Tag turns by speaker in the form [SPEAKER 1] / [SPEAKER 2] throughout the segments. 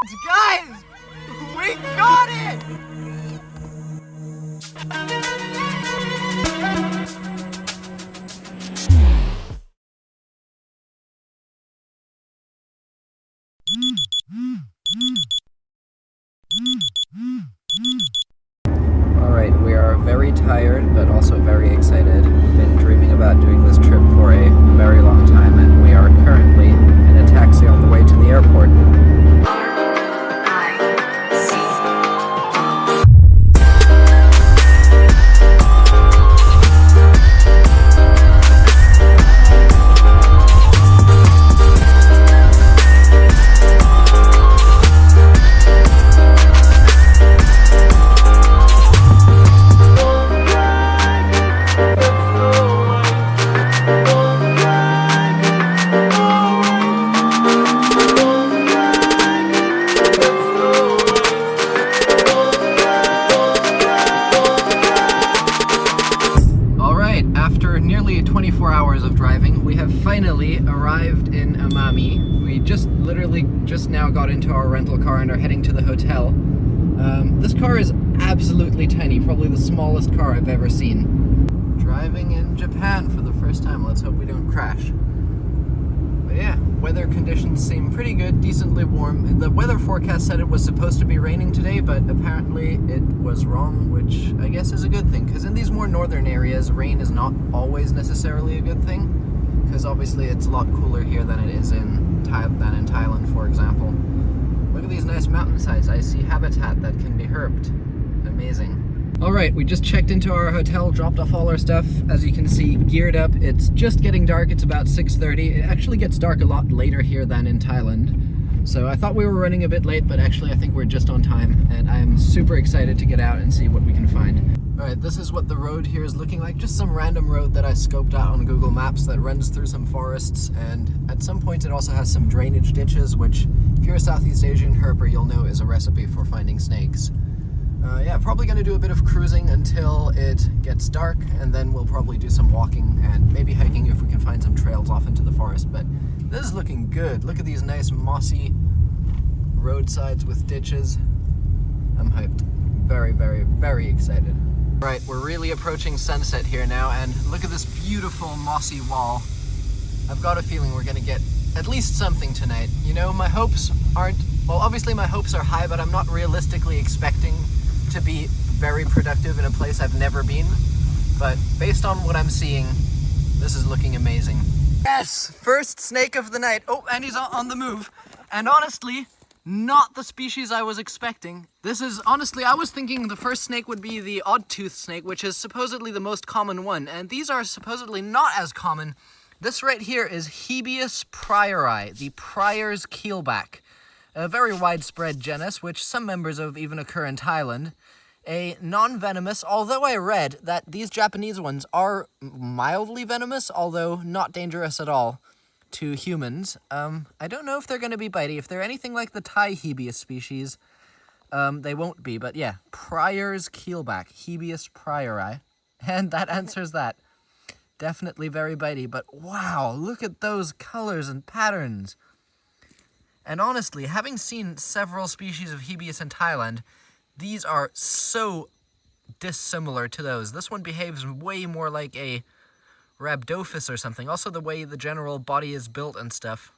[SPEAKER 1] Guys, we got it! Alright, we are very tired, but also very excited. We've been dreaming about doing this trip for a very long time, and we are currently in a taxi on the way to the airport. After nearly 24 hours of driving, we have finally arrived in Amami. We literally just now got into our rental car and are heading to the hotel. This car is absolutely tiny, probably the smallest car I've ever seen. Driving in Japan for the first time. Let's hope we don't crash. But yeah, weather conditions seem pretty good, decently warm. The weather forecast said it was supposed to be raining today, but apparently it was wrong, which I guess is a good thing, because in these more northern areas, rain is not always necessarily a good thing, because obviously it's a lot cooler here than it is in Thailand, for example. Look at these nice mountainsides. I see habitat that can be herped. Amazing. Alright, we just checked into our hotel, dropped off all our stuff. As you can see, geared up. It's just getting dark. It's about 6:30. It actually gets dark a lot later here than in Thailand. So I thought we were running a bit late, but actually I think we're just on time. And I'm super excited to get out and see what we can find. Alright, this is what the road here is looking like. Just some random road that I scoped out on Google Maps that runs through some forests. And at some points it also has some drainage ditches, which if you're a Southeast Asian herper, you'll know is a recipe for finding snakes. Yeah, probably going to do a bit of cruising until it gets dark, and then we'll probably do some walking and maybe hiking if we can find some trails off into the forest. But this is looking good. Look at these nice mossy roadsides with ditches. I'm hyped. Very, very, very excited. Right, we're really approaching sunset here now, and look at this beautiful mossy wall. I've got a feeling we're going to get at least something tonight. You know, my hopes aren't, well, obviously my hopes are high, but I'm not realistically expecting to be very productive in a place I've never been. But based on what I'm seeing, this is looking amazing. Yes! First snake of the night. Oh, and he's on the move. And honestly, not the species I was expecting. This is, honestly, I was thinking the first snake would be the odd-toothed snake, which is supposedly the most common one. And these are supposedly not as common. This right here is Hebius priori, the prior's keelback. A very widespread genus, which some members of even occur in Thailand. A non-venomous, although I read that these Japanese ones are mildly venomous, although not dangerous at all to humans. I don't know if they're going to be bitey. If they're anything like the Thai Hebius species, they won't be. But yeah, prior's keelback, Hebius priori. And that answers that. Definitely very bitey, but wow, look at those colors and patterns. And honestly, having seen several species of Hebius in Thailand, these are so dissimilar to those. This one behaves way more like a Rhabdophis or something. Also the way the general body is built and stuff.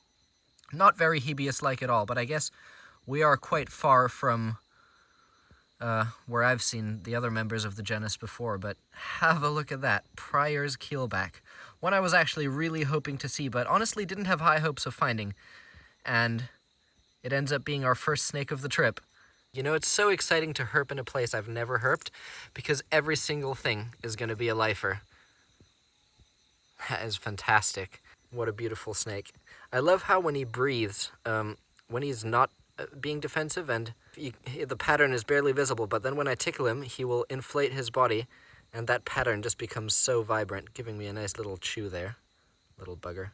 [SPEAKER 1] Not very Hebius-like at all, but I guess we are quite far from where I've seen the other members of the genus before. But have a look at that. Prior's keelback. One I was actually really hoping to see, but honestly didn't have high hopes of finding. And it ends up being our first snake of the trip. You know, it's so exciting to herp in a place I've never herped, because every single thing is going to be a lifer. That is fantastic. What a beautiful snake. I love how when he breathes, when he's not being defensive and the pattern is barely visible, but then when I tickle him, he will inflate his body, and that pattern just becomes so vibrant, giving me a nice little chew there. Little bugger.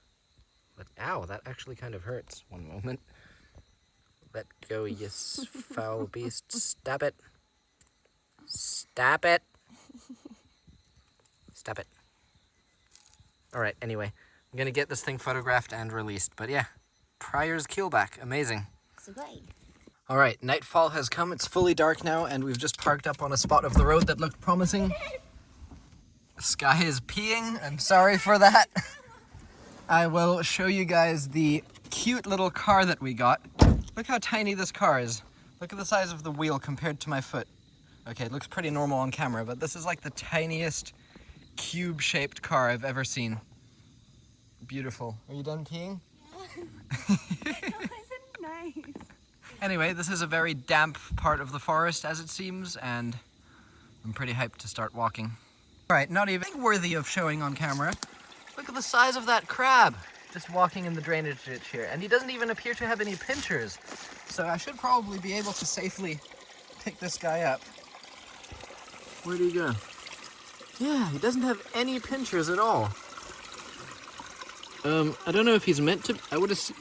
[SPEAKER 1] But ow, that actually kind of hurts. One moment. Let go, you foul beast. Stop it. Stop it. Stop it. Alright, anyway. I'm gonna get this thing photographed and released. But yeah, prior's keelback. Amazing.
[SPEAKER 2] Skye.
[SPEAKER 1] All right, nightfall has come. It's fully dark now, and we've just parked up on a spot of the road that looked promising. Skye is peeing. I'm sorry for that. I will show you guys the cute little car that we got. Look how tiny this car is. Look at the size of the wheel compared to my foot. Okay, it looks pretty normal on camera, but this is like the tiniest cube-shaped car I've ever seen. Beautiful. Are you done peeing?
[SPEAKER 2] Yeah. That wasn't nice.
[SPEAKER 1] Anyway, this is a very damp part of the forest, as it seems, and I'm pretty hyped to start walking. All right, not even worthy of showing on camera. Look at the size of that crab, just walking in the drainage ditch here. And he doesn't even appear to have any pinchers. So I should probably be able to safely pick this guy up. Where'd he go? Yeah, he doesn't have any pinchers at all. I don't know if he's meant to.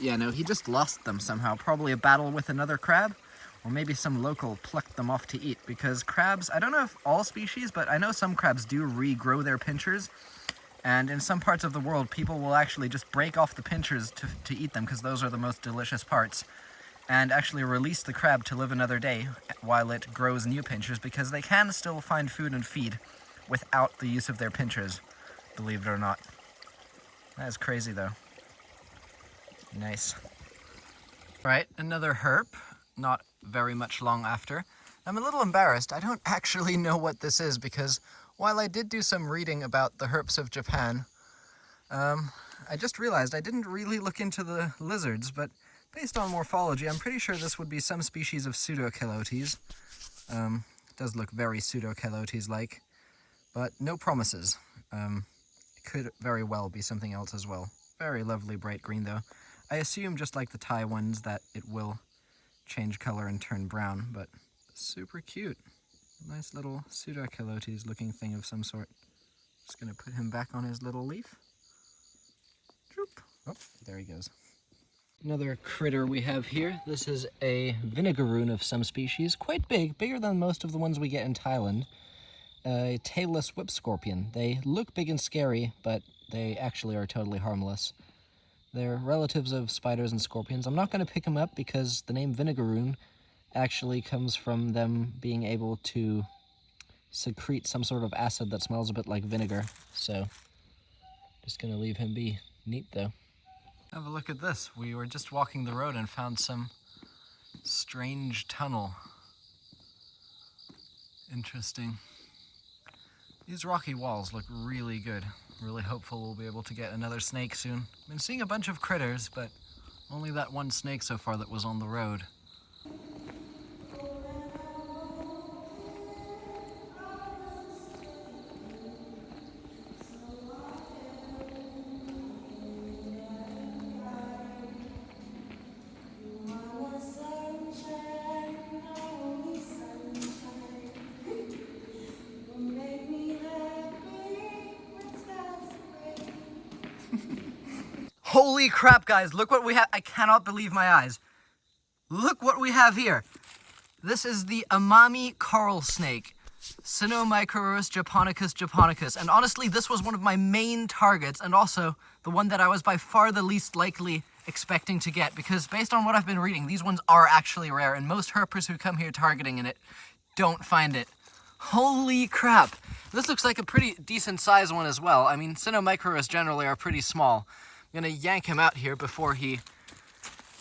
[SPEAKER 1] Yeah, no, he just lost them somehow. Probably a battle with another crab, or maybe some local plucked them off to eat, because crabs, I don't know if all species, but I know some crabs do regrow their pinchers, and in some parts of the world, people will actually just break off the pinchers to eat them, because those are the most delicious parts, and actually release the crab to live another day while it grows new pinchers, because they can still find food and feed without the use of their pinchers, believe it or not. That is crazy, though. Nice. Right, another herp, not very much long after. I'm a little embarrassed. I don't actually know what this is, because while I did do some reading about the herps of Japan, I just realized I didn't really look into the lizards, but based on morphology, I'm pretty sure this would be some species of pseudochelotes. It does look very pseudochelotes-like, but no promises. Could very well be something else as well. Very lovely bright green though. I assume just like the Thai ones that it will change color and turn brown, but super cute. Nice little pseudochelotes looking thing of some sort. Just gonna put him back on his little leaf. Oh, there he goes. Another critter we have here. This is a vinegaroon of some species. Quite big, bigger than most of the ones we get in Thailand. A tailless whip scorpion. They look big and scary, but they actually are totally harmless. They're relatives of spiders and scorpions. I'm not going to pick them up because the name vinegaroon actually comes from them being able to secrete some sort of acid that smells a bit like vinegar. So, just going to leave him be. Neat though. Have a look at this. We were just walking the road and found some strange tunnel. Interesting. These rocky walls look really good. Really hopeful we'll be able to get another snake soon. I've been seeing a bunch of critters, but only that one snake so far that was on the road. Holy crap, guys, look what we have. I cannot believe my eyes. Look what we have here. This is the Amami coral snake, Sinomicrurus japonicus japonicus. And honestly, this was one of my main targets, and also the one that I was by far the least likely expecting to get, because based on what I've been reading, these ones are actually rare, and most herpers who come here targeting in it don't find it. Holy crap. This looks like a pretty decent size one as well. I mean, Sinomicrurus generally are pretty small. I'm gonna yank him out here before he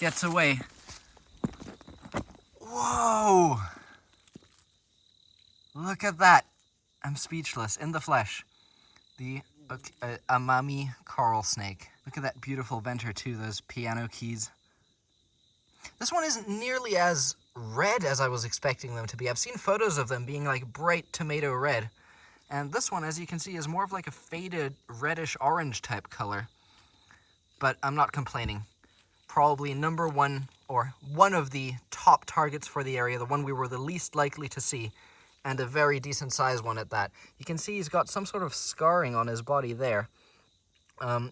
[SPEAKER 1] gets away. Whoa! Look at that. I'm speechless. In the flesh. The Amami coral snake. Look at that beautiful venter too, those piano keys. This one isn't nearly as red as I was expecting them to be. I've seen photos of them being like bright tomato red. And this one, as you can see, is more of like a faded reddish orange type color. But I'm not complaining. Probably number one, or one of the top targets for the area, the one we were the least likely to see, and a very decent sized one at that. You can see he's got some sort of scarring on his body there.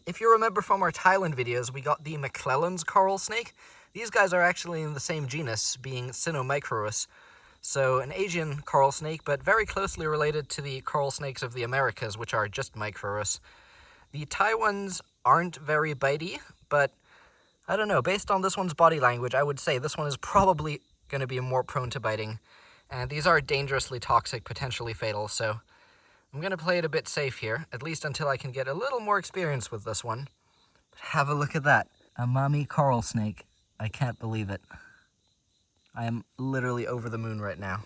[SPEAKER 1] If you remember from our Thailand videos, we got the McClellan's coral snake. These guys are actually in the same genus, being Sinomicrurus. So an Asian coral snake, but very closely related to the coral snakes of the Americas, which are just Micrurus. The Thai ones aren't very bitey, but I don't know, based on this one's body language, I would say this one is probably going to be more prone to biting. And these are dangerously toxic, potentially fatal, so I'm going to play it a bit safe here, at least until I can get a little more experience with this one. But have a look at that. Amami coral snake. I can't believe it. I am literally over the moon right now.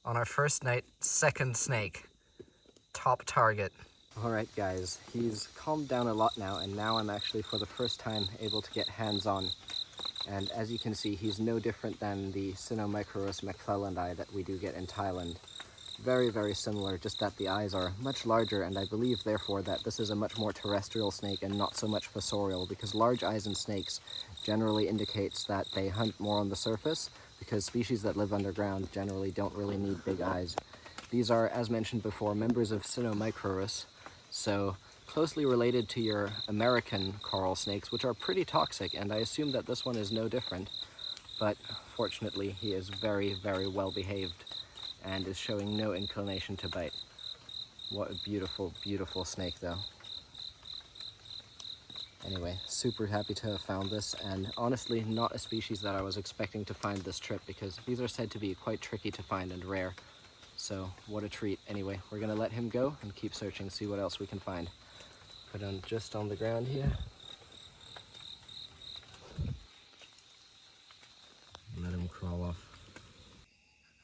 [SPEAKER 1] On our first night, second snake. Top target. Alright guys, he's calmed down a lot now, and now I'm actually for the first time able to get hands-on. And as you can see, he's no different than the Sinomicrurus McClellandi that we do get in Thailand. Very, very similar, just that the eyes are much larger, and I believe therefore that this is a much more terrestrial snake and not so much fossorial, because large eyes in snakes generally indicates that they hunt more on the surface, because species that live underground generally don't really need big eyes. These are, as mentioned before, members of Sinomicrurus, so closely related to your American coral snakes, which are pretty toxic, and I assume that this one is no different. But fortunately, he is very, very well behaved and is showing no inclination to bite. What a beautiful, beautiful snake though. Anyway, super happy to have found this, and honestly not a species that I was expecting to find this trip, because these are said to be quite tricky to find and rare. So what a treat. Anyway, we're gonna let him go and keep searching, see what else we can find. Put him just on the ground here. Let him crawl off.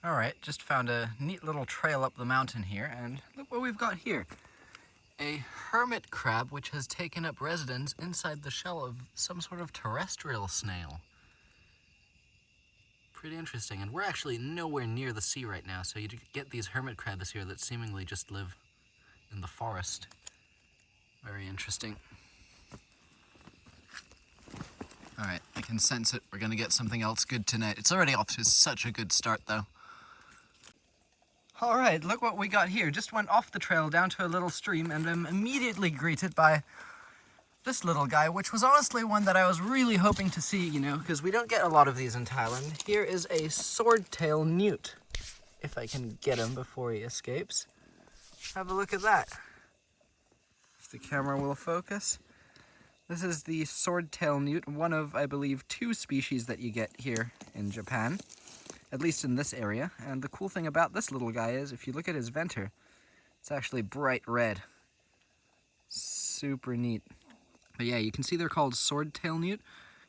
[SPEAKER 1] Alright, just found a neat little trail up the mountain here, and look what we've got here. A hermit crab which has taken up residence inside the shell of some sort of terrestrial snail. Pretty interesting, and we're actually nowhere near the sea right now, so you get these hermit crabs here that seemingly just live in the forest. Very interesting. Alright, I can sense it. We're gonna get something else good tonight. It's already off to such a good start though. Alright, look what we got here. Just went off the trail down to a little stream, and I'm immediately greeted by this little guy, which was honestly one that I was really hoping to see, you know, because we don't get a lot of these in Thailand. Here is a swordtail newt, if I can get him before he escapes. Have a look at that. If the camera will focus. This is the swordtail newt, one of, I believe, 2 species that you get here in Japan, at least in this area. And the cool thing about this little guy is, if you look at his venter, it's actually bright red. Super neat. But yeah, you can see they're called swordtail newt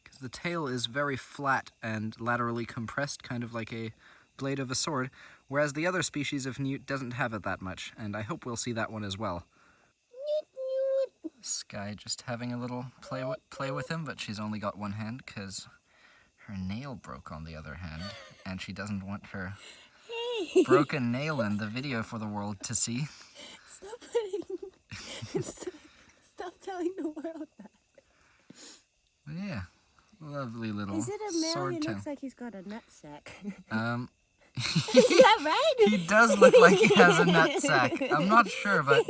[SPEAKER 1] because the tail is very flat and laterally compressed, kind of like a blade of a sword, whereas the other species of newt doesn't have it that much, and I hope we'll see that one as well. Skye just having a little play with him, but she's only got one hand because her nail broke on the other hand, and she doesn't want her broken nail in the video for the world to see.
[SPEAKER 2] Stop putting... Stop telling the world that.
[SPEAKER 1] But yeah, lovely little
[SPEAKER 2] Is it a male?
[SPEAKER 1] sword
[SPEAKER 2] He
[SPEAKER 1] tail.
[SPEAKER 2] looks like he's got a nutsack.
[SPEAKER 1] Is
[SPEAKER 2] that right?
[SPEAKER 1] He does look like he has a nutsack. I'm not sure, but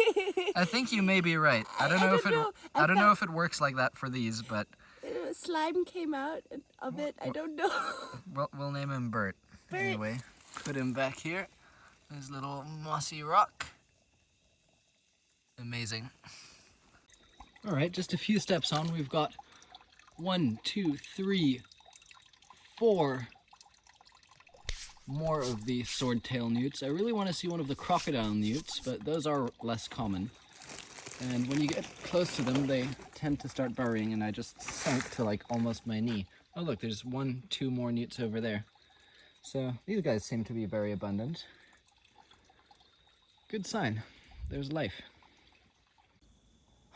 [SPEAKER 1] I think you may be right. I don't know if it works like that for these, but
[SPEAKER 2] slime came out of it. I don't know.
[SPEAKER 1] we'll name him Bert.
[SPEAKER 2] Bert.
[SPEAKER 1] Anyway, put him back here. His little mossy rock. Amazing. All right, just a few steps on, we've got 1, 2, 3, 4 more of the swordtail newts. I really want to see one of the crocodile newts, but those are less common. And when you get close to them, they tend to start burrowing, and I just sunk to like almost my knee. Oh look, there's 1, 2 more newts over there. So these guys seem to be very abundant. Good sign. There's life.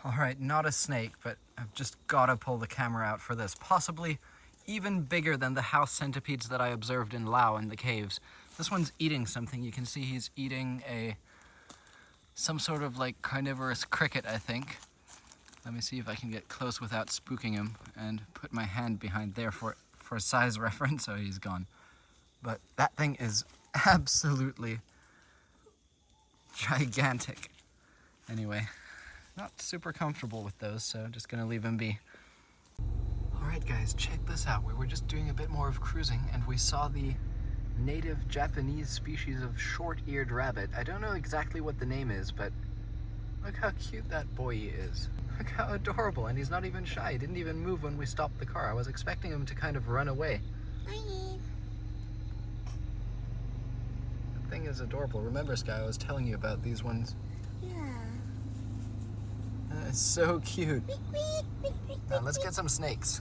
[SPEAKER 1] Alright, not a snake, but I've just gotta pull the camera out for this. Possibly even bigger than the house centipedes that I observed in Laos in the caves. This one's eating something. You can see he's eating some sort of like carnivorous cricket, I think. Let me see if I can get close without spooking him and put my hand behind there for size reference. Oh, he's gone. But that thing is absolutely gigantic. Anyway, not super comfortable with those, so just gonna leave him be. Alright guys, check this out. We were just doing a bit more of cruising, and we saw the native Japanese species of short-eared rabbit. I don't know exactly what the name is, but look how cute that boy is. Look how adorable, and he's not even shy. He didn't even move when we stopped the car. I was expecting him to kind of run away.
[SPEAKER 2] Hi.
[SPEAKER 1] thing is adorable. Remember, Skye, I was telling you about these ones.
[SPEAKER 2] Yeah.
[SPEAKER 1] It's so cute. Now let's get some snakes.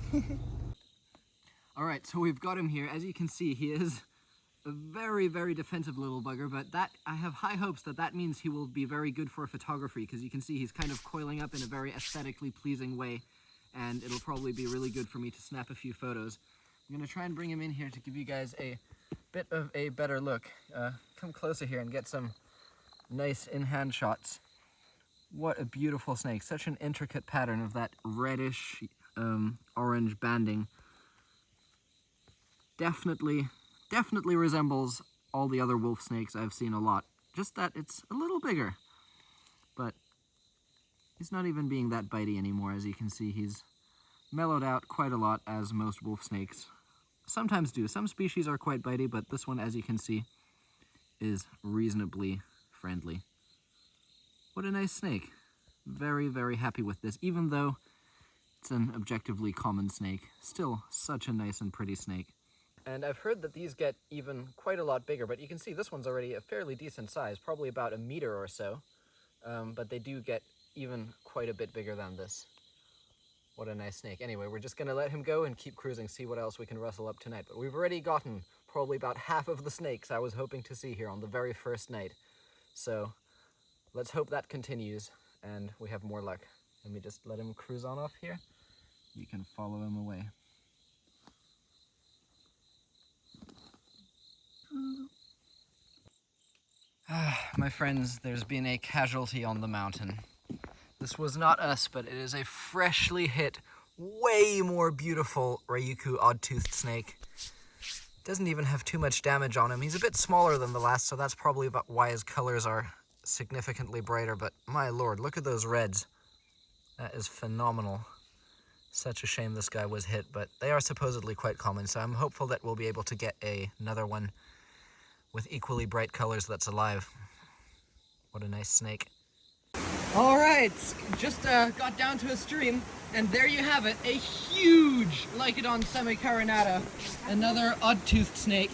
[SPEAKER 1] Alright, so we've got him here. As you can see, he is a very, very defensive little bugger, but that I have high hopes that that means he will be very good for photography, because you can see he's kind of coiling up in a very aesthetically pleasing way, and it'll probably be really good for me to snap a few photos. I'm going to try and bring him in here to give you guys a bit of a better look. Come closer here and get some nice in-hand shots. What a beautiful snake. Such an intricate pattern of that reddish orange banding. Definitely resembles all the other wolf snakes I've seen a lot. Just that it's a little bigger. But he's not even being that bitey anymore. As you can see, he's mellowed out quite a lot, as most wolf snakes sometimes do. Some species are quite bitey, but this one, as you can see, is reasonably friendly. What a nice snake. Very, very happy with this, even though it's an objectively common snake. Still such a nice and pretty snake. And I've heard that these get even quite a lot bigger, but you can see this one's already a fairly decent size, probably about a meter or so. But they do get even quite a bit bigger than this. What a nice snake. Anyway, we're just going to let him go and keep cruising, see what else we can rustle up tonight. But we've already gotten probably about half of the snakes I was hoping to see here on the very first night. So let's hope that continues and we have more luck. Let me just let him cruise on off here. You can follow him away. My friends, there's been a casualty on the mountain. This was not us, but it is a freshly hit, way more beautiful Ryukyu odd-toothed snake. Doesn't even have too much damage on him. He's a bit smaller than the last, so that's probably about why his colors are significantly brighter, but my lord, look at those reds. That is phenomenal. Such a shame this guy was hit, but they are supposedly quite common, so I'm hopeful that we'll be able to get another one with equally bright colors that's alive. What a nice snake. Alright, just got down to a stream, and there you have it, a huge Lycodon semicarinata, another odd-toothed snake.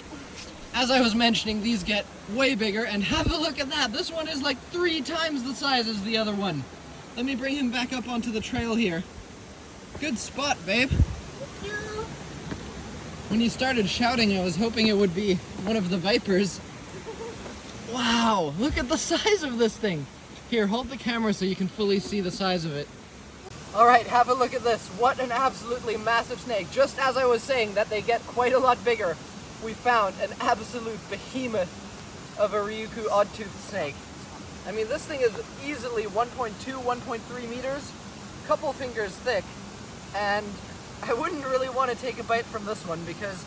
[SPEAKER 1] As I was mentioning, these get way bigger, and have a look at that, this one is like 3 times the size as the other one. Let me bring him back up onto the trail here. Good spot, babe.
[SPEAKER 2] Thank you.
[SPEAKER 1] When you started shouting, I was hoping it would be one of the vipers. Wow, look at the size of this thing. Here, hold the camera so you can fully see the size of it. All right, have a look at this. What an absolutely massive snake. Just as I was saying that they get quite a lot bigger, we found an absolute behemoth of a Ryukyu odd-toothed snake. I mean, this thing is easily 1.2, 1.3 meters, couple fingers thick, and I wouldn't really want to take a bite from this one because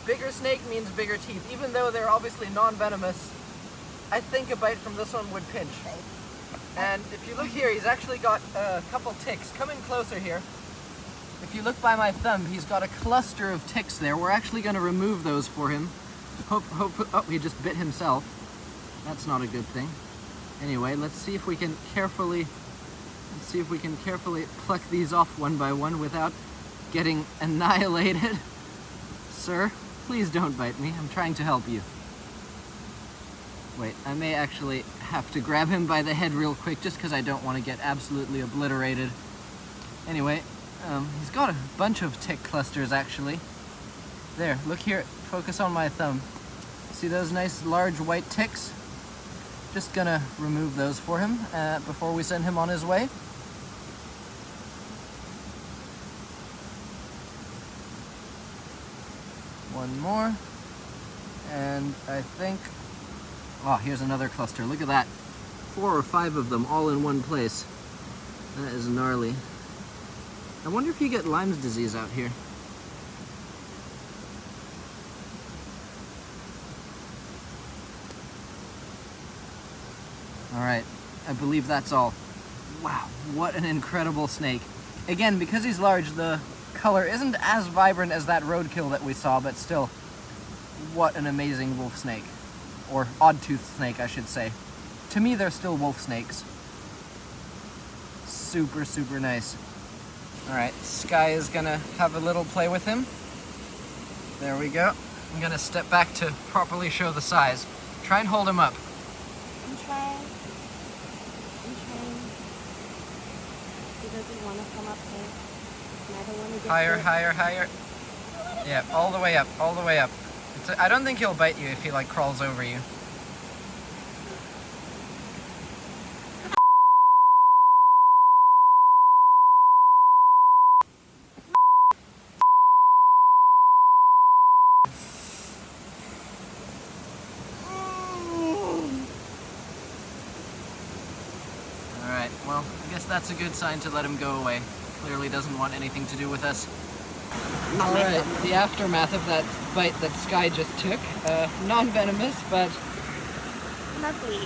[SPEAKER 1] bigger snake means bigger teeth. Even though they're obviously non-venomous, I think a bite from this one would pinch. And if you look here, he's actually got a couple ticks. Come in closer here. If you look by my thumb, he's got a cluster of ticks there. We're actually going to remove those for him. Oh, he just bit himself. That's not a good thing. Anyway, let's see if we can carefully pluck these off one by one without getting annihilated. Sir, please don't bite me. I'm trying to help you. Wait, I may actually have to grab him by the head real quick just because I don't want to get absolutely obliterated. Anyway, he's got a bunch of tick clusters actually. There, look here, focus on my thumb. See those nice large white ticks? Just gonna remove those for him before we send him on his way. One more, and I think, oh, here's another cluster. Look at that. 4 or 5 of them all in one place. That is gnarly. I wonder if you get Lyme's disease out here. Alright, I believe that's all. Wow, what an incredible snake. Again, because he's large, the color isn't as vibrant as that roadkill that we saw, but still, what an amazing wolf snake. Or odd-toothed snake, I should say. To me, they're still wolf snakes. Super, super nice. Alright, Skye is gonna have a little play with him. There we go. I'm gonna step back to properly show the size. Try and hold him up.
[SPEAKER 2] I'm trying. He doesn't want to come up there. And I don't want to get
[SPEAKER 1] Higher,
[SPEAKER 2] bit.
[SPEAKER 1] higher, higher. Yeah, all the way up, all the way up. I don't think he'll bite you if he like crawls over you. Alright, well, I guess that's a good sign to let him go away. Clearly doesn't want anything to do with us. Alright, the aftermath of that bite that Skye just took. Non-venomous, but
[SPEAKER 2] Lovely.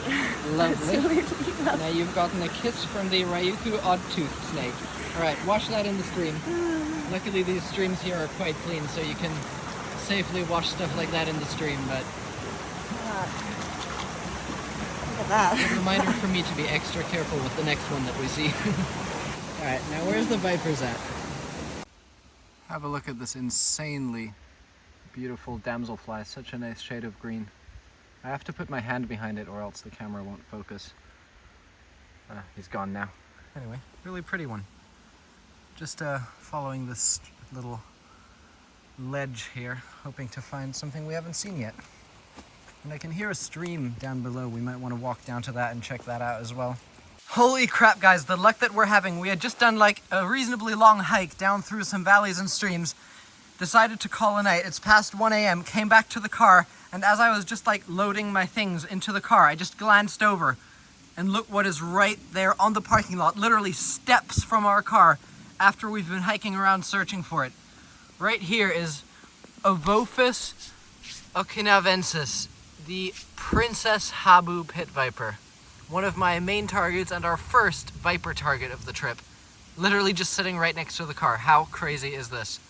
[SPEAKER 1] lovely.
[SPEAKER 2] Absolutely lovely.
[SPEAKER 1] Now you've gotten a kiss from the Ryukyu odd-toothed snake. Alright, wash that in the stream. Luckily these streams here are quite clean, so you can safely wash stuff like that in the stream, but
[SPEAKER 2] Look at that.
[SPEAKER 1] a reminder for me to be extra careful with the next one that we see. Alright, now where's the vipers at? Have a look at this insanely beautiful damselfly, such a nice shade of green. I have to put my hand behind it or else the camera won't focus. He's gone now. Anyway, really pretty one. Just following this little ledge here, hoping to find something we haven't seen yet. And I can hear a stream down below. We might want to walk down to that and check that out as well. Holy crap, guys, the luck that we're having. We had just done like a reasonably long hike down through some valleys and streams, decided to call a night. It's past 1 a.m., came back to the car, and as I was just like loading my things into the car, I just glanced over and look what is right there on the parking lot, literally steps from our car after we've been hiking around searching for it. Right here is Ovophis okinavensis, the Princess Habu Pit Viper. One of my main targets and our first viper target of the trip. Literally just sitting right next to the car. How crazy is this?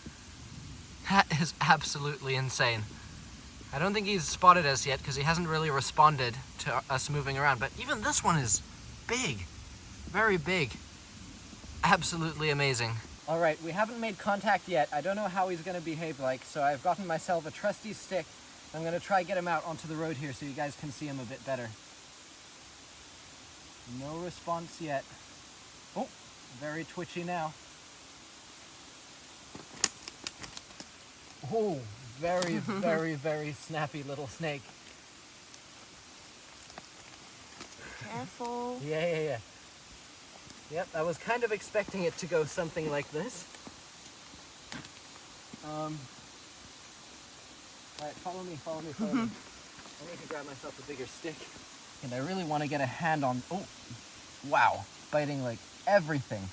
[SPEAKER 1] That is absolutely insane. I don't think he's spotted us yet because he hasn't really responded to us moving around, but even this one is big. Very big. Absolutely amazing. Alright, we haven't made contact yet. I don't know how he's going to behave like, so I've gotten myself a trusty stick. I'm going to try get him out onto the road here so you guys can see him a bit better. No response yet. Oh, very twitchy now. Oh, very, very, very snappy little snake.
[SPEAKER 2] Careful.
[SPEAKER 1] Yeah. Yep, I was kind of expecting it to go something like this. Alright, follow me. I need to grab myself a bigger stick. And I really want to get a hand on... Oh, wow. Biting like everything.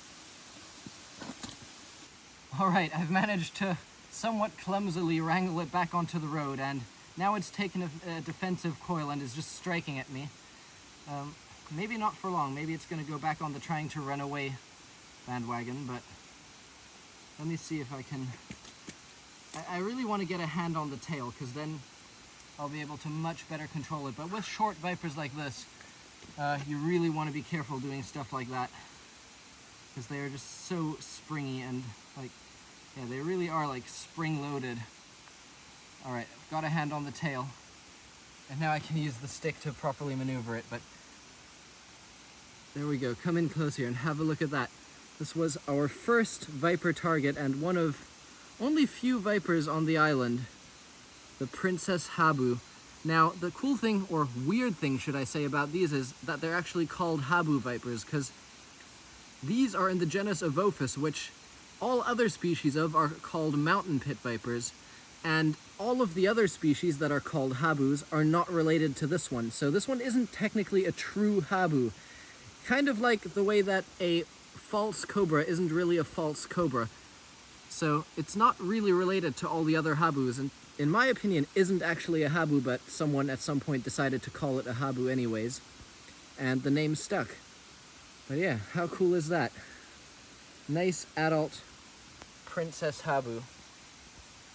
[SPEAKER 1] Alright, I've managed to somewhat clumsily wrangle it back onto the road, and now it's taken a defensive coil and is just striking at me. Maybe not for long. Maybe it's going to go back on the trying to run away bandwagon, but let me see if I can... I really want to get a hand on the tail, because then I'll be able to much better control it. But with short vipers like this, you really want to be careful doing stuff like that, because they are just so springy and like, yeah, they really are like spring-loaded. Alright, I've got a hand on the tail, and now I can use the stick to properly maneuver it, but there we go. Come in close here and have a look at that. This was our first viper target and one of only few vipers on the island, the Princess Habu. Now, the cool thing, or weird thing should I say, about these is that they're actually called Habu vipers, because these are in the genus Ovophis, which all other species of are called mountain pit vipers, and all of the other species that are called Habus are not related to this one. So this one isn't technically a true Habu. Kind of like the way that a false cobra isn't really a false cobra. So it's not really related to all the other Habus, and in my opinion isn't actually a Habu, but someone at some point decided to call it a Habu anyways, and the name stuck. But yeah, how cool is that? Nice adult Princess Habu.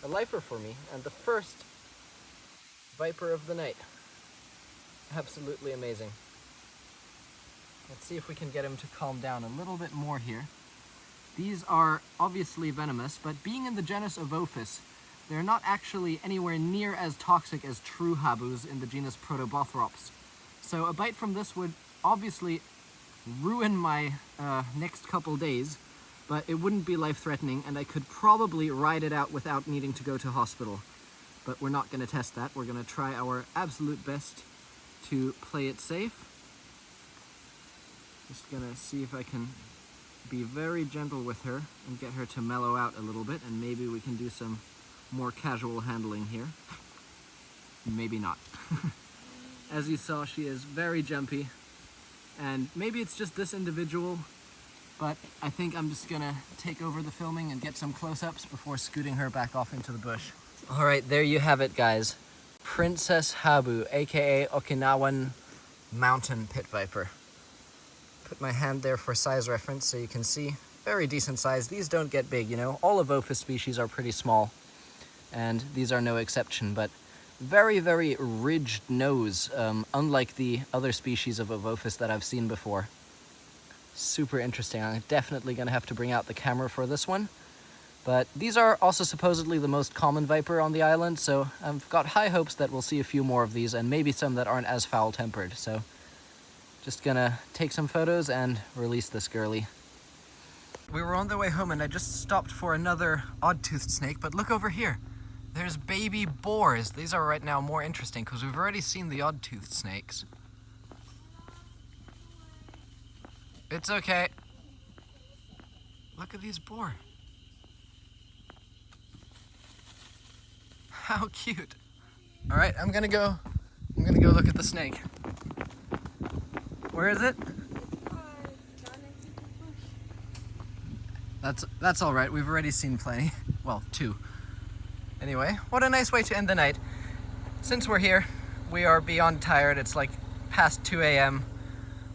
[SPEAKER 1] A lifer for me, and the first viper of the night. Absolutely amazing. Let's see if we can get him to calm down a little bit more here. These are obviously venomous, but being in the genus Ovophis, they're not actually anywhere near as toxic as true habus in the genus Protobothrops. So a bite from this would obviously ruin my next couple days, but it wouldn't be life-threatening, and I could probably ride it out without needing to go to hospital. But we're not going to test that. We're going to try our absolute best to play it safe. Just going to see if I can be very gentle with her and get her to mellow out a little bit, and maybe we can do some more casual handling here. Maybe not. As you saw, she is very jumpy, and maybe it's just this individual, but I think I'm just gonna take over the filming and get some close-ups before scooting her back off into the bush. All right, there you have it, guys. Princess Habu, aka Okinawan mountain pit viper. Put my hand there for size reference so you can see. Very decent size. These don't get big, you know. All Evophis species are pretty small, and these are no exception, but very, very ridged nose, unlike the other species of Evophis that I've seen before. Super interesting. I'm definitely going to have to bring out the camera for this one. But these are also supposedly the most common viper on the island, so I've got high hopes that we'll see a few more of these, and maybe some that aren't as foul-tempered. So just gonna take some photos and release this girly. We were on the way home and I just stopped for another odd-toothed snake, but look over here. There's baby boars. These are right now more interesting because we've already seen the odd-toothed snakes. It's okay. Look at these boar. How cute. All right, I'm gonna go look at the snake. Where is it? That's all right. We've already seen plenty. Well, 2. Anyway, what a nice way to end the night. Since we're here, we are beyond tired. It's like past 2 a.m.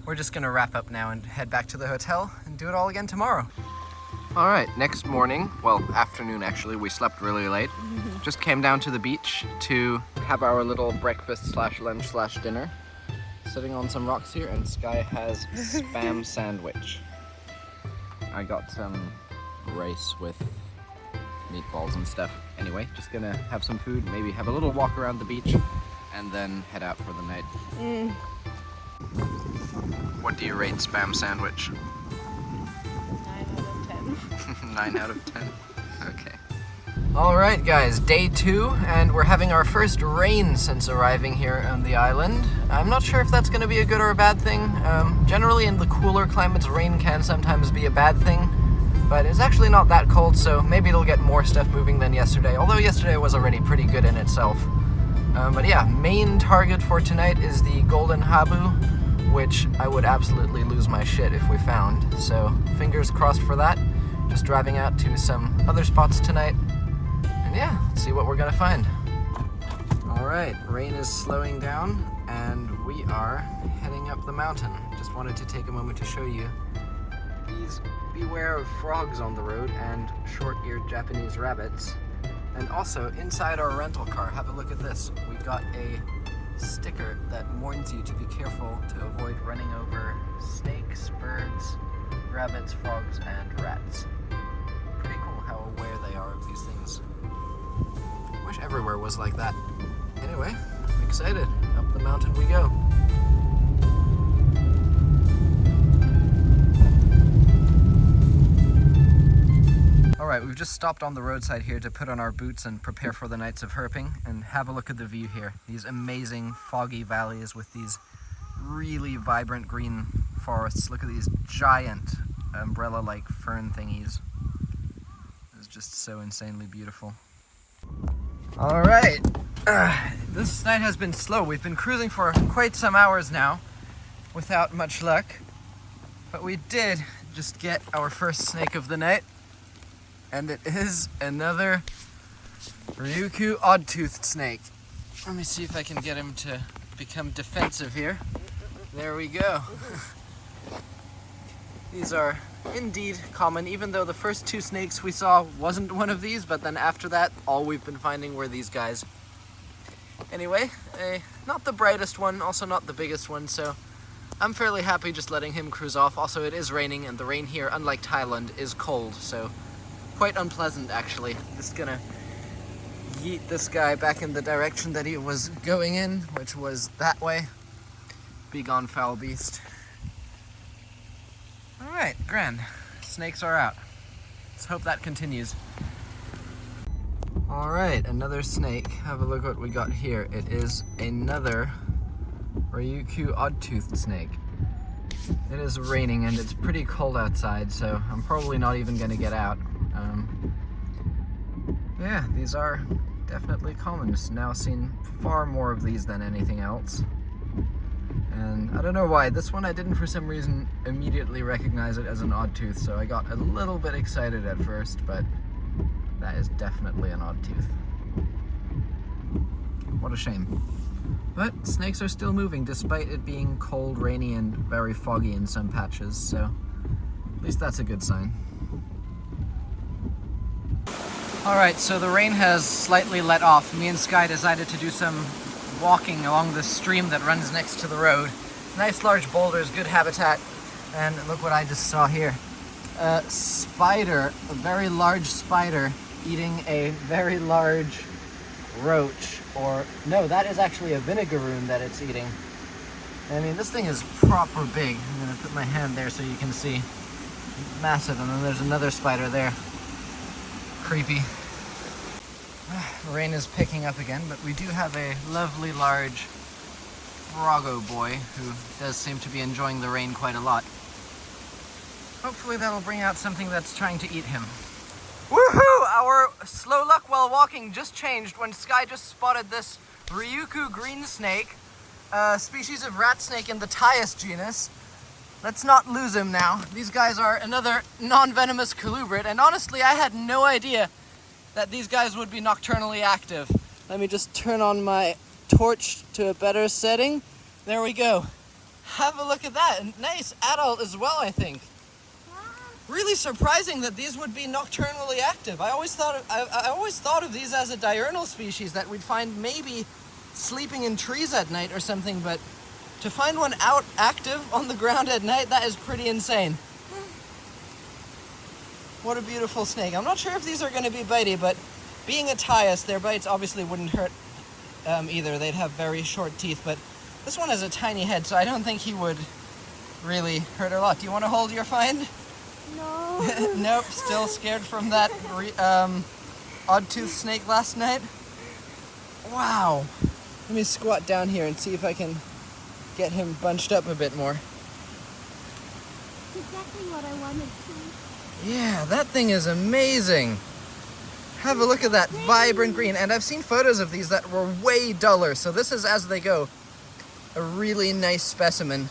[SPEAKER 1] We're just gonna wrap up now and head back to the hotel and do it all again tomorrow. All right, next morning, well, afternoon actually, we slept really late. Just came down to the beach to have our little breakfast/lunch/dinner. Sitting on some rocks here, and Skye has spam sandwich. I got some rice with meatballs and stuff. Anyway, just gonna have some food, maybe have a little walk around the beach, and then head out for the night. What do you rate spam sandwich?
[SPEAKER 2] 9 out of 10.
[SPEAKER 1] 9 out of 10? Okay. Alright guys, day 2, and we're having our first rain since arriving here on the island. I'm not sure if that's going to be a good or a bad thing. Generally in the cooler climates, rain can sometimes be a bad thing, but it's actually not that cold, so maybe it'll get more stuff moving than yesterday, although yesterday was already pretty good in itself. But yeah, main target for tonight is the golden habu, which I would absolutely lose my shit if we found, so fingers crossed for that. Just driving out to some other spots tonight. Yeah, let's see what we're gonna find. All right, rain is slowing down and we are heading up the mountain. Just wanted to take a moment to show you. Please beware of frogs on the road and short-eared Japanese rabbits. And also inside our rental car, have a look at this. We got a sticker that warns you to be careful to avoid running over snakes, birds, rabbits, frogs, and rats. Pretty cool how aware they are of these things. Wish everywhere was like that. Anyway, I'm excited. Up the mountain we go. Alright, we've just stopped on the roadside here to put on our boots and prepare for the nights of herping, and have a look at the view here. These amazing foggy valleys with these really vibrant green forests. Look at these giant umbrella-like fern thingies. It's just so insanely beautiful. All right, this night has been slow. We've been cruising for quite some hours now without much luck, but we did just get our first snake of the night, and it is another Ryukyu odd-toothed snake. Let me see if I can get him to become defensive here. There we go. These are indeed common, even though the first 2 snakes we saw wasn't one of these, but then after that, all we've been finding were these guys. Anyway, not the brightest one, also not the biggest one, so I'm fairly happy just letting him cruise off. Also, it is raining, and the rain here, unlike Thailand, is cold, so quite unpleasant actually. Just gonna yeet this guy back in the direction that he was going in, which was that way. Be gone, foul beast. Alright, grand. Snakes are out. Let's hope that continues. Alright, another snake. Have a look what we got here. It is another Ryukyu odd-toothed snake. It is raining and it's pretty cold outside, so I'm probably not even going to get out. Yeah, these are definitely common. Just now seen far more of these than anything else. And I don't know why, this one I didn't for some reason immediately recognize it as an odd tooth, so I got a little bit excited at first, but that is definitely an odd tooth. What a shame. But snakes are still moving despite it being cold, rainy, and very foggy in some patches, so at least that's a good sign. Alright, so the rain has slightly let off. Me and Skye decided to do some walking along the stream that runs next to the road. Nice large boulders, good habitat, and look what I just saw here. A spider, a very large spider, eating a very large roach, or no, that is actually a vinegaroon that it's eating. I mean, this thing is proper big. I'm gonna put my hand there so you can see. Massive, and then there's another spider there. Creepy. Rain is picking up again, but we do have a lovely large froggo boy who does seem to be enjoying the rain quite a lot. Hopefully that'll bring out something that's trying to eat him. Woohoo! Our slow luck while walking just changed when Skye just spotted this Ryukyu green snake, a species of rat snake in the Tyus genus. Let's not lose him now. These guys are another non-venomous colubrid, and honestly I had no idea that these guys would be nocturnally active. Let me just turn on my torch to a better setting. There we go. Have a look at that. A nice adult as well, I think. Really surprising that these would be nocturnally active. I always thought of these as a diurnal species that we'd find maybe sleeping in trees at night or something, but to find one out active on the ground at night, that is pretty insane. What a beautiful snake. I'm not sure if these are going to be bitey, but being a Tyus, their bites obviously wouldn't hurt either. They'd have very short teeth, but this one has a tiny head, so I don't think he would really hurt a lot. Do you want to hold your find?
[SPEAKER 2] No.
[SPEAKER 1] Nope, still scared from that odd-toothed snake last night. Wow. Let me squat down here and see if I can get him bunched up a bit more.
[SPEAKER 2] It's exactly what I wanted to.
[SPEAKER 1] Yeah, that thing is amazing. Have a look at that vibrant green. And I've seen photos of these that were way duller, so this is, as they go, a really nice specimen.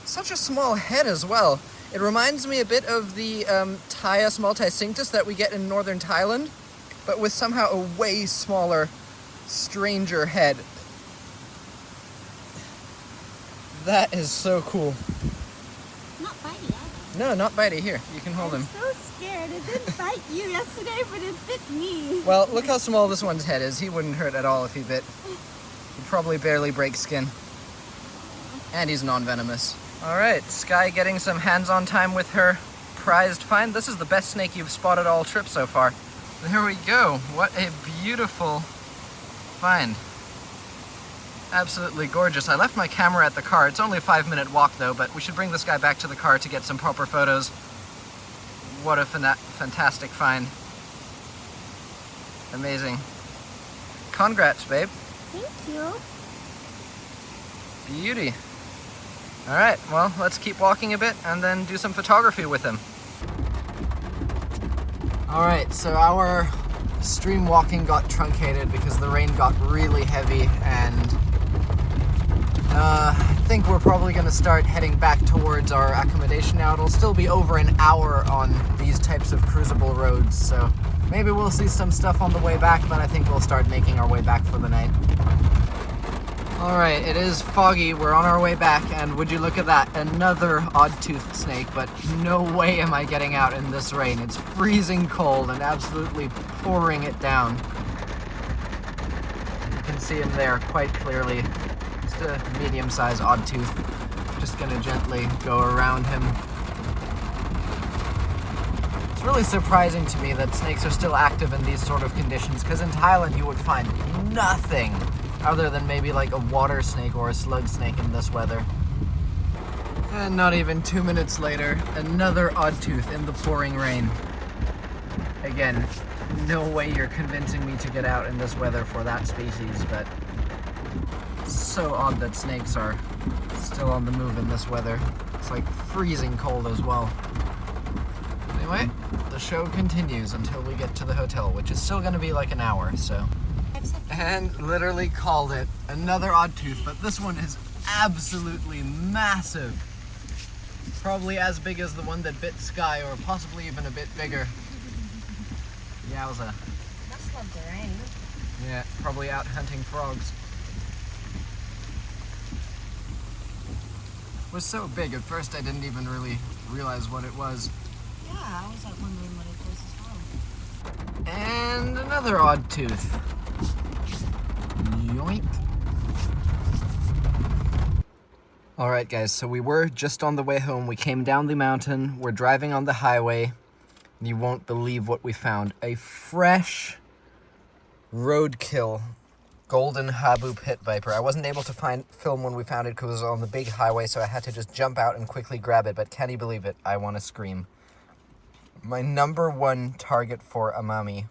[SPEAKER 1] Such a small head as well. It reminds me a bit of the Tyus multicinctus that we get in northern Thailand, but with somehow a way smaller, stranger head. That is so cool.
[SPEAKER 2] Not bitey either.
[SPEAKER 1] No, not bitey. Here, you can hold him.
[SPEAKER 2] I'm so scared. It didn't bite you yesterday, but it bit me.
[SPEAKER 1] Well, look how small this one's head is. He wouldn't hurt at all if he bit. He'd probably barely break skin. And he's non-venomous. Alright, Skye getting some hands-on time with her prized find. This is the best snake you've spotted all trip so far. There we go. What a beautiful find. Absolutely gorgeous. I left my camera at the car. It's only a 5-minute walk though, but we should bring this guy back to the car to get some proper photos. What a fantastic find. Amazing. Congrats, babe.
[SPEAKER 2] Thank you.
[SPEAKER 1] Beauty. Alright, well, let's keep walking a bit and then do some photography with him. Alright, so our stream walking got truncated because the rain got really heavy, and I think we're probably going to start heading back towards our accommodation now. It'll still be over an hour on these types of cruisable roads, so maybe we'll see some stuff on the way back, but I think we'll start making our way back for the night. Alright, it is foggy, we're on our way back, and would you look at that, another odd-toothed snake, but no way am I getting out in this rain. It's freezing cold and absolutely pouring it down. You can see him there quite clearly. Just a medium-sized odd-tooth. Just gonna gently go around him. It's really surprising to me that snakes are still active in these sort of conditions, because in Thailand you would find nothing other than maybe like a water snake or a slug snake in this weather. And not even 2 minutes later, another odd tooth in the pouring rain. Again, no way you're convincing me to get out in this weather for that species, but so odd that snakes are still on the move in this weather. It's like freezing cold as well. Anyway, the show continues until we get to the hotel, which is still gonna be like an hour, so. And literally called it. Another odd tooth, but this one is absolutely massive. Probably as big as the one that bit Skye, or possibly even a bit bigger. Yowza.
[SPEAKER 2] Must love the rain.
[SPEAKER 1] Yeah, probably out hunting frogs. It was so big, at first I didn't even really realize what it was.
[SPEAKER 2] Yeah, I was like wondering what it was as well.
[SPEAKER 1] And another odd tooth. Yoink. Alright guys, so we were just on the way home. We came down the mountain, we're driving on the highway. You won't believe what we found. A fresh roadkill golden Habu Pit Viper. I wasn't able to film when we found it because it was on the big highway, so I had to just jump out and quickly grab it, but can you believe it? I want to scream. My #1 target for Amami,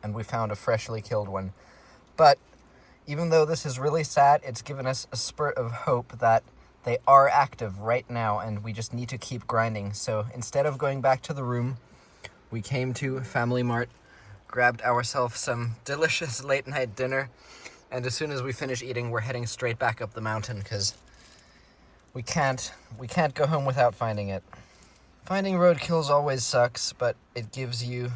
[SPEAKER 1] and we found a freshly killed one. But even though this is really sad, it's given us a spurt of hope that they are active right now, and we just need to keep grinding. So instead of going back to the room, we came to Family Mart, grabbed ourselves some delicious late night dinner, and as soon as we finish eating, we're heading straight back up the mountain because we can't go home without finding it. Finding roadkills always sucks, but it gives you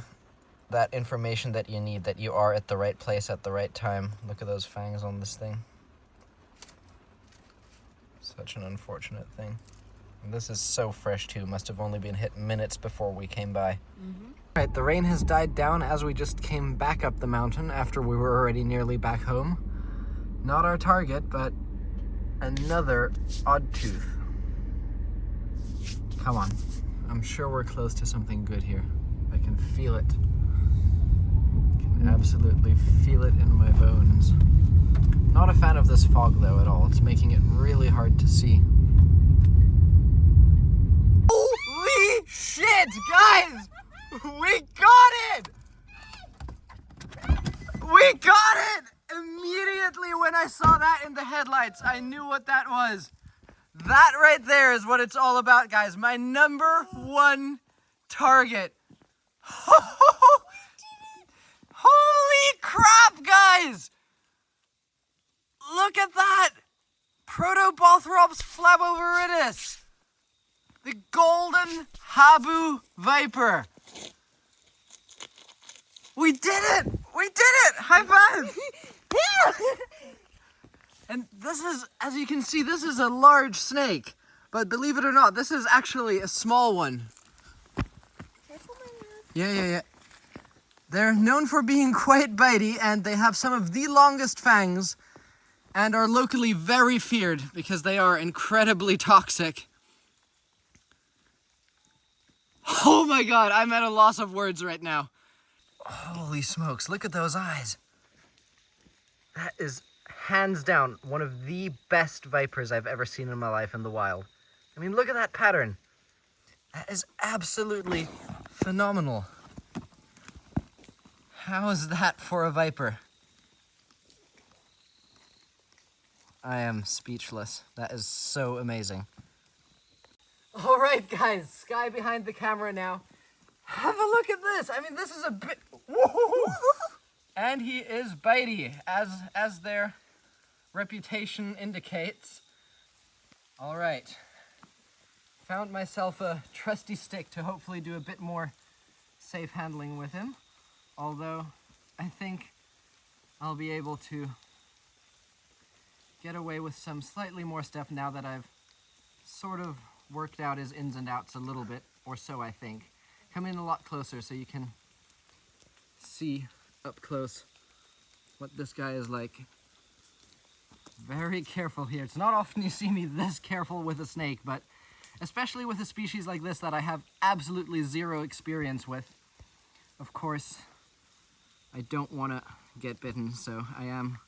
[SPEAKER 1] that information that you need, that you are at the right place at the right time. Look at those fangs on this thing. Such an unfortunate thing. And this is so fresh too, must have only been hit minutes before we came by. Right, the rain has died down as we just came back up the mountain after we were already nearly back home. Not our target, but another odd tooth. Come on, I'm sure we're close to something good here. I can feel it. Absolutely feel it in my bones. Not a fan of this fog though at all. It's making it really hard to see. Holy shit, guys! We got it! We got it! Immediately when I saw that in the headlights, I knew what that was. That right there is what it's all about, guys. My #1 target. Holy crap, guys! Look at that! Protobothrops flaboviridae. The golden Habu Viper. We did it! We did it! High five! And this is, as you can see, this is a large snake. But believe it or not, this is actually a small one.
[SPEAKER 2] Careful, my love.
[SPEAKER 1] Yeah. They're known for being quite bitey, and they have some of the longest fangs and are locally very feared because they are incredibly toxic. Oh my god, I'm at a loss of words right now. Holy smokes, look at those eyes. That is hands down one of the best vipers I've ever seen in my life in the wild. I mean, look at that pattern. That is absolutely phenomenal. How is that for a viper? I am speechless. That is so amazing. All right, guys, Skye behind the camera now. Have a look at this. I mean, this is a bit... And he is bitey, as their reputation indicates. All right. Found myself a trusty stick to hopefully do a bit more safe handling with him. Although, I think I'll be able to get away with some slightly more stuff now that I've sort of worked out his ins and outs a little bit, or so I think. Come in a lot closer so you can see up close what this guy is like. Very careful here. It's not often you see me this careful with a snake, but especially with a species like this that I have absolutely zero experience with. Of course, I don't want to get bitten, so I am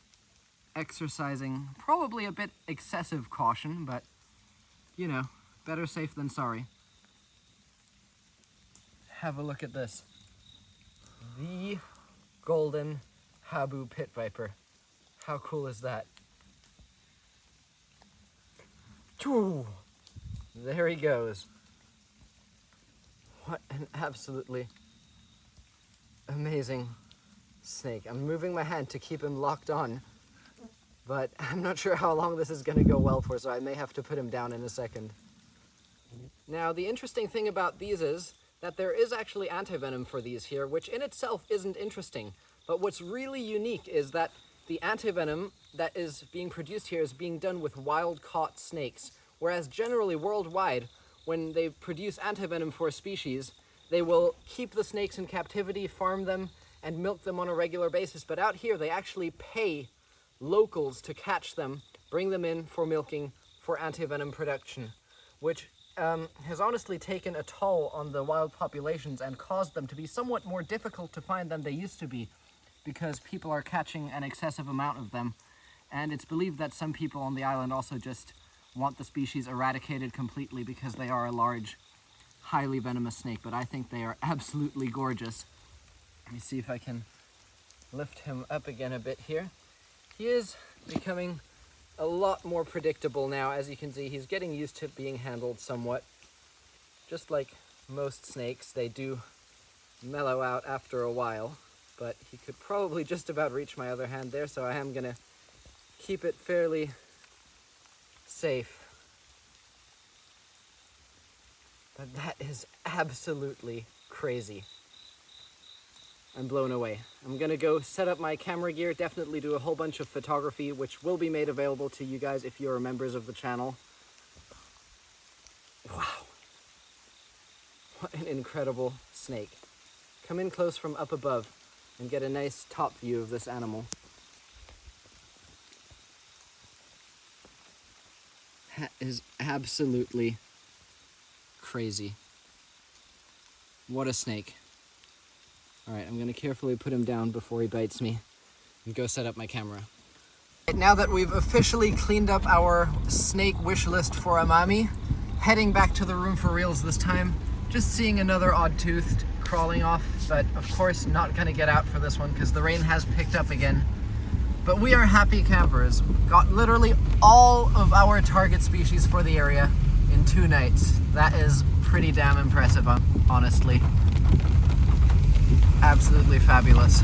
[SPEAKER 1] exercising probably a bit excessive caution, but you know, better safe than sorry. Have a look at this. The golden Habu Pit Viper. How cool is that? Choo! There he goes. What an absolutely amazing snake. I'm moving my hand to keep him locked on, but I'm not sure how long this is going to go well for, so I may have to put him down in a second. Now, the interesting thing about these is that there is actually antivenom for these here, which in itself isn't interesting. But what's really unique is that the antivenom that is being produced here is being done with wild-caught snakes, whereas generally worldwide, when they produce antivenom for a species, they will keep the snakes in captivity, farm them, and milk them on a regular basis. But out here, they actually pay locals to catch them, bring them in for milking for antivenom production, which has honestly taken a toll on the wild populations and caused them to be somewhat more difficult to find than they used to be, because people are catching an excessive amount of them. And it's believed that some people on the island also just want the species eradicated completely because they are a large, highly venomous snake, but I think they are absolutely gorgeous. Let me see if I can lift him up again a bit here. He is becoming a lot more predictable now. As you can see, he's getting used to being handled somewhat. Just like most snakes, they do mellow out after a while, but he could probably just about reach my other hand there, so I am gonna keep it fairly safe. But that is absolutely crazy. I'm blown away. I'm gonna go set up my camera gear, definitely do a whole bunch of photography, which will be made available to you guys if you're members of the channel. Wow. What an incredible snake. Come in close from up above and get a nice top view of this animal. That is absolutely crazy. What a snake. Alright, I'm going to carefully put him down before he bites me and go set up my camera. Now that we've officially cleaned up our snake wish list for Amami, heading back to the room for reals this time, just seeing another odd-toothed crawling off, but of course not going to get out for this one because the rain has picked up again. But we are happy campers. Got literally all of our target species for the area in 2 nights. That is pretty damn impressive, honestly. Absolutely fabulous.